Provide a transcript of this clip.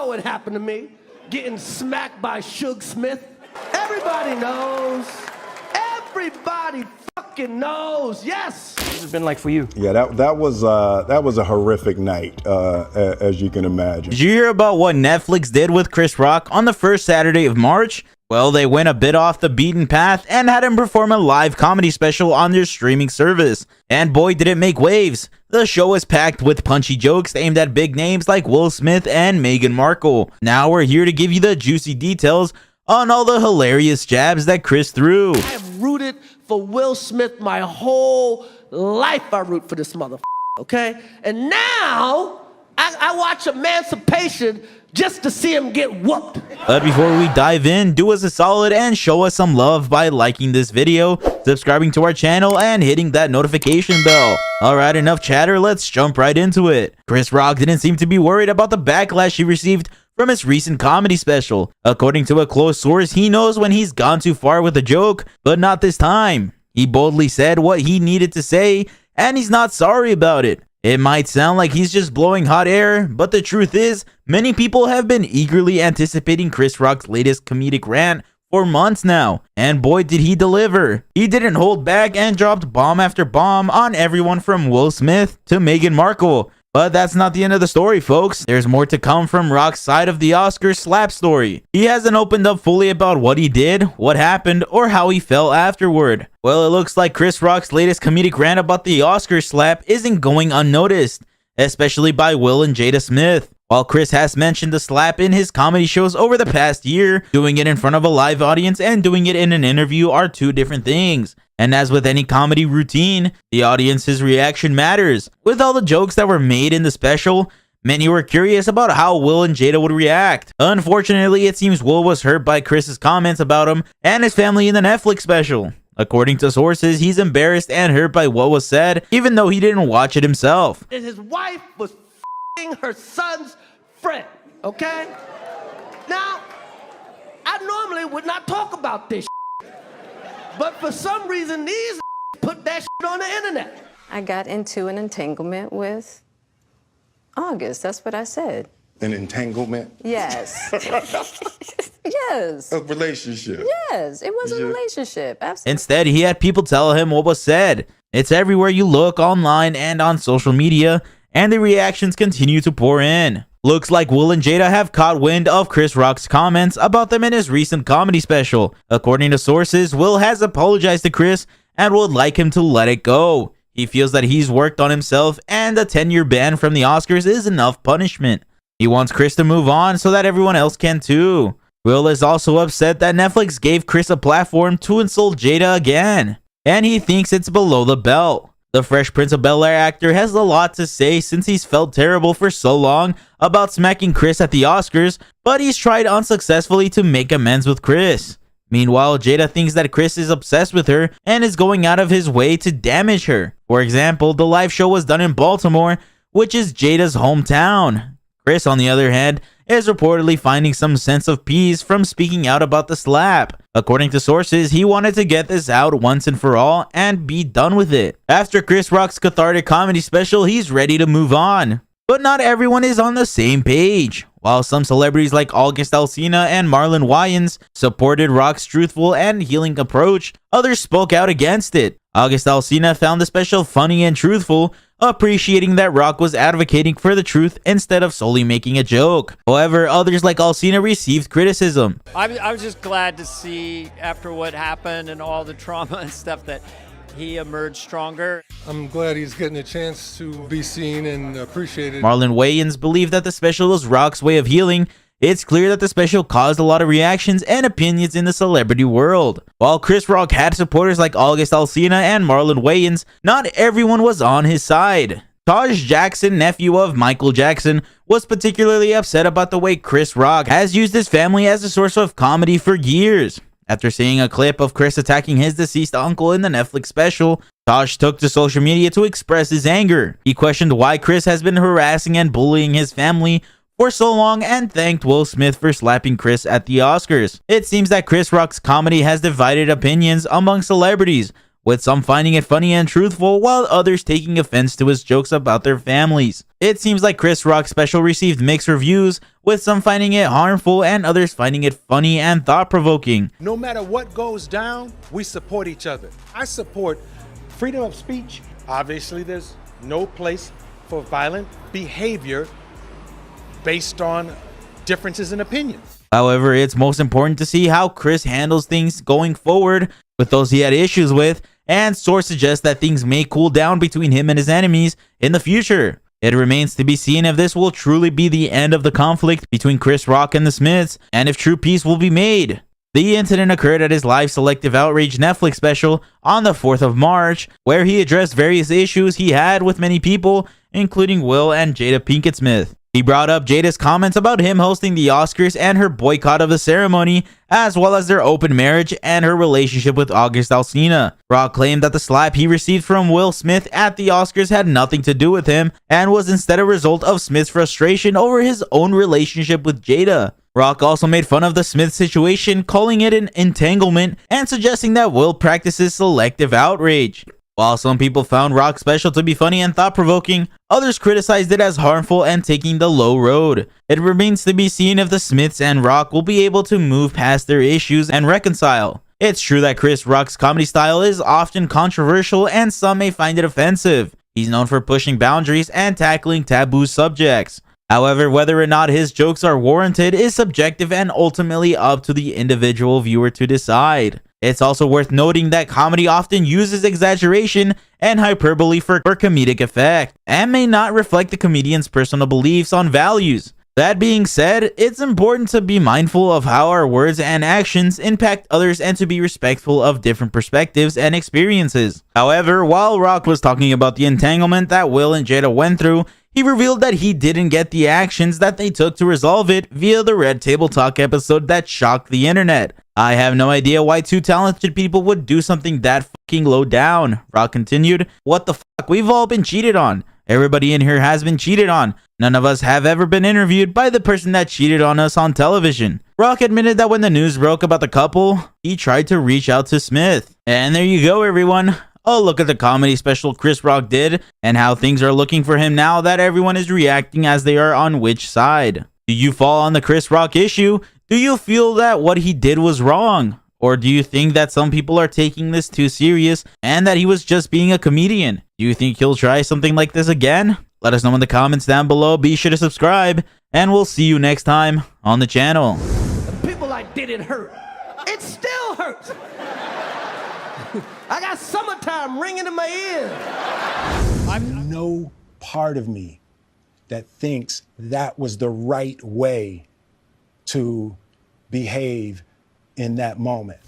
know what happened to me. Getting smacked by Suge Smith. Everybody knows. Everybody fucking knows. Yes. What's it been like for you? Yeah, that was a horrific night, as you can imagine. Did you hear about what Netflix did with Chris Rock on the first Saturday of March? Well, they went a bit off the beaten path and had him perform a live comedy special on their streaming service. And boy, did it make waves. The show was packed with punchy jokes aimed at big names like Will Smith and Meghan Markle. Now we're here to give you the juicy details on all the hilarious jabs that Chris threw. I have rooted for Will Smith my whole life. I root for this motherfucker, okay? And now I watch Emancipation just to see him get whooped. But before we dive in, do us a solid and show us some love by liking this video, subscribing to our channel, and hitting that notification bell. Alright, enough chatter, let's jump right into it. Chris Rock didn't seem to be worried about the backlash he received from his recent comedy special. According to a close source, he knows when he's gone too far with a joke, but not this time. He boldly said what he needed to say, and he's not sorry about it. It might sound like he's just blowing hot air, but the truth is, many people have been eagerly anticipating Chris Rock's latest comedic rant for months now, and boy did he deliver. He didn't hold back and dropped bomb after bomb on everyone from Will Smith to Meghan Markle. But that's not the end of the story, folks. There's more to come from Rock's side of the Oscar slap story. He hasn't opened up fully about what he did, what happened, or how he felt afterward. Well, it looks like Chris Rock's latest comedic rant about the Oscar slap isn't going unnoticed, especially by Will and Jada Smith. While Chris has mentioned the slap in his comedy shows over the past year, doing it in front of a live audience and doing it in an interview are two different things. And as with any comedy routine, the audience's reaction matters. With all the jokes that were made in the special, many were curious about how Will and Jada would react. Unfortunately, it seems Will was hurt by Chris's comments about him and his family in the Netflix special. According to sources, he's embarrassed and hurt by what was said, even though he didn't watch it himself. And his wife was f***ing her son's friend, okay? Now, I normally would not talk about this shit, but for some reason, these put that shit on the internet. I got into an entanglement with August. That's what I said. An entanglement? Yes. Yes. A relationship? Yes, it was a relationship. Absolutely. Instead, he had people tell him what was said. It's everywhere you look, online and on social media, and the reactions continue to pour in. Looks like Will and Jada have caught wind of Chris Rock's comments about them in his recent comedy special. According to sources, Will has apologized to Chris and would like him to let it go. He feels that he's worked on himself and a 10-year ban from the Oscars is enough punishment. He wants Chris to move on so that everyone else can too. Will is also upset that Netflix gave Chris a platform to insult Jada again, and he thinks it's below the belt. The Fresh Prince of Bel-Air actor has a lot to say since he's felt terrible for so long about smacking Chris at the Oscars, but he's tried unsuccessfully to make amends with Chris. Meanwhile, Jada thinks that Chris is obsessed with her and is going out of his way to damage her. For example, the live show was done in Baltimore, which is Jada's hometown. Chris, on the other hand, is reportedly finding some sense of peace from speaking out about the slap. According to sources, he wanted to get this out once and for all and be done with it. After Chris Rock's cathartic comedy special, he's ready to move on. But not everyone is on the same page. While some celebrities like August Alsina and Marlon Wayans supported Rock's truthful and healing approach, others spoke out against it. August Alsina found the special funny and truthful, appreciating that Rock was advocating for the truth instead of solely making a joke. However, others like Alsina received criticism. I was just glad to see, after what happened and all the trauma and stuff, that he emerged stronger. I'm glad he's getting a chance to be seen and appreciated. Marlon Wayans believed that the special was Rock's way of healing. It's clear that the special caused a lot of reactions and opinions in the celebrity world. While Chris Rock had supporters like August Alsina and Marlon Wayans, not everyone was on his side. Taj Jackson, nephew of Michael Jackson, was particularly upset about the way Chris Rock has used his family as a source of comedy for years. After seeing a clip of Chris attacking his deceased uncle in the Netflix special, Taj took to social media to express his anger. He questioned why Chris has been harassing and bullying his family for so long and thanked Will Smith for slapping Chris at the Oscars. It seems that Chris Rock's comedy has divided opinions among celebrities, with some finding it funny and truthful, while others taking offense to his jokes about their families. It seems like Chris Rock's special received mixed reviews, with some finding it harmful and others finding it funny and thought-provoking. No matter what goes down, we support each other. I support freedom of speech. Obviously, there's no place for violent behavior based on differences in opinion. However, it's most important to see how Chris handles things going forward with those he had issues with, and sources suggest that things may cool down between him and his enemies in the future. It remains to be seen if this will truly be the end of the conflict between Chris Rock and the Smiths, and if true peace will be made. The incident occurred at his live Selective Outrage Netflix special on the 4th of March, where he addressed various issues he had with many people, including Will and Jada Pinkett Smith. He brought up Jada's comments about him hosting the Oscars and her boycott of the ceremony, as well as their open marriage and her relationship with August Alsina. Rock claimed that the slap he received from Will Smith at the Oscars had nothing to do with him and was instead a result of Smith's frustration over his own relationship with Jada. Rock also made fun of the Smith situation, calling it an entanglement and suggesting that Will practices selective outrage. While some people found Rock's special to be funny and thought-provoking, others criticized it as harmful and taking the low road. It remains to be seen if the Smiths and Rock will be able to move past their issues and reconcile. It's true that Chris Rock's comedy style is often controversial and some may find it offensive. He's known for pushing boundaries and tackling taboo subjects. However, whether or not his jokes are warranted is subjective and ultimately up to the individual viewer to decide. It's also worth noting that comedy often uses exaggeration and hyperbole for comedic effect, and may not reflect the comedian's personal beliefs on values. That being said, it's important to be mindful of how our words and actions impact others and to be respectful of different perspectives and experiences. However, while Rock was talking about the entanglement that Will and Jada went through, he revealed that he didn't get the actions that they took to resolve it via the Red Table Talk episode that shocked the internet. I have no idea why two talented people would do something that fucking low down. Rock continued, "What the fuck? We've all been cheated on. Everybody in here has been cheated on. None of us have ever been interviewed by the person that cheated on us on television." Rock admitted that when the news broke about the couple, he tried to reach out to Smith. And there you go, everyone. Oh, look at the comedy special Chris Rock did and how things are looking for him now that everyone is reacting as they are on which side. Do you fall on the Chris Rock issue? Do you feel that what he did was wrong? Or do you think that some people are taking this too serious and that he was just being a comedian? Do you think he'll try something like this again? Let us know in the comments down below. Be sure to subscribe, and we'll see you next time on the channel. The people I didn't hurt. It still hurts. I got summertime ringing in my ears. I'm no part of me that thinks that was the right way to behave in that moment.